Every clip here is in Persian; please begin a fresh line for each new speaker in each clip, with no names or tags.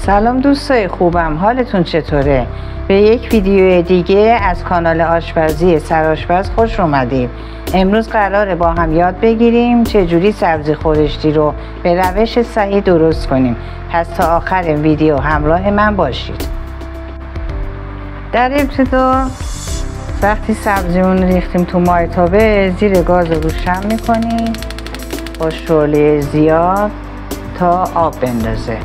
سلام دوستای خوبم، حالتون چطوره؟ به یک ویدیو دیگه از کانال آشپزی سرآشپز خوش اومدید. امروز قراره با هم یاد بگیریم چجوری سبزی خورشتی رو به روش صحیح درست کنیم. پس تا آخر ویدیو همراه من باشید. در ابتدا وقتی سبزیمون ریختیم تو مایتابه، زیر گاز رو روشن میکنیم با شعله زیاد تا آب بندازه.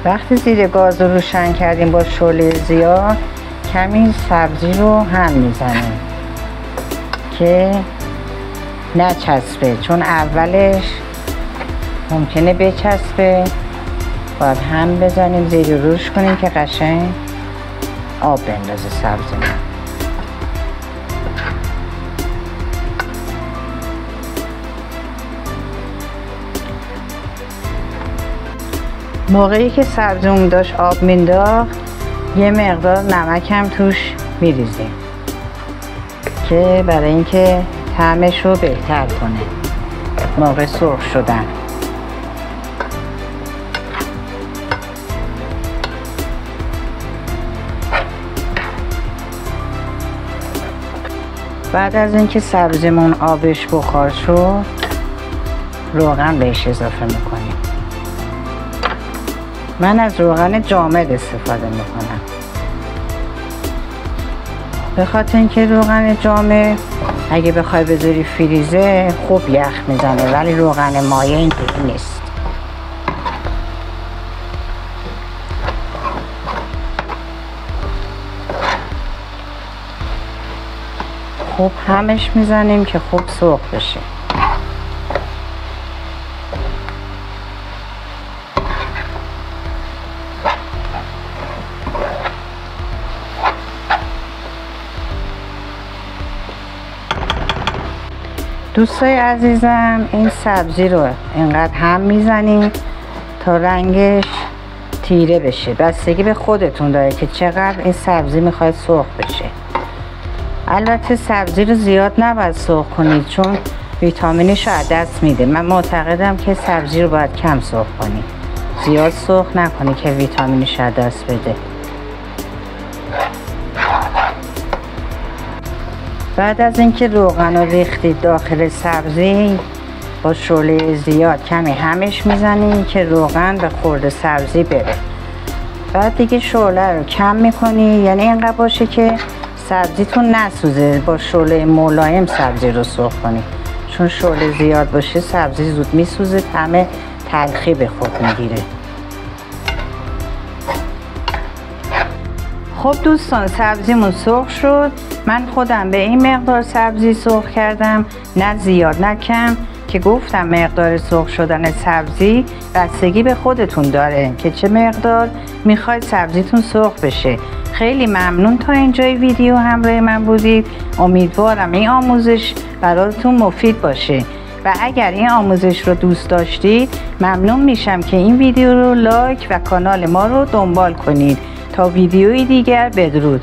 وقتی زیر گاز رو روشن کردیم با شعله زیاد، کمی سبزی رو هم میزنیم که نچسبه، چون اولش ممکنه بچسبه. باید هم بزنیم، زیر روش کنیم که قشنگ آب بندازه سبزی. موقعی که سبزیمون داشت آب مینداخت، یه مقدار نمک هم توش میریزیم که برای اینکه طعمش رو بهتر کنه موقع سرخ شدن. بعد از اینکه سبزیمون آبش بخار شد، روغن بهش اضافه میکنیم. من از روغن جامد استفاده میکنم، به خاطر اینکه روغن جامد اگه بخوای بذاری فریزر خوب یخ میزنه، ولی روغن مایع اینطوری نیست. خوب همش میزنیم که خوب سرخ بشه. دوستای عزیزم، این سبزی رو اینقدر هم میزنیم تا رنگش تیره بشه. بستگی به خودتون داره که چقدر این سبزی میخواد سرخ بشه. البته سبزی رو زیاد نباید سرخ کنید، چون ویتامینش رو از دست میده. من معتقدم که سبزی رو باید کم سرخ کنید، زیاد سرخ نکنید که ویتامینش رو از دست بده. بعد از اینکه روغن رو ریختید داخل سبزی، با شعله زیاد کمی همش میزنیم که روغن به خورد سبزی بره. بعد دیگه شعله رو کم میکنی، یعنی اینقدر باشه که سبزیتون نسوزه. با شعله ملایم سبزی رو سرخ کنید، چون شعله زیاد باشه سبزی زود میسوزه، طعم تلخی به خود میگیره. خب دوستان، سبزیمون سرخ شد. من خودم به این مقدار سبزی سرخ کردم، نه زیاد نه کم، که گفتم مقدار سرخ شدن سبزی بستگی به خودتون داره که چه مقدار میخواید سبزیتون سرخ بشه. خیلی ممنون تا اینجای ویدیو همراه من بودید. امیدوارم این آموزش براتون مفید باشه و اگر این آموزش رو دوست داشتید ممنون میشم که این ویدیو رو لایک و کانال ما رو دنبال کنید. تا ویدیوی دیگر، بدرود.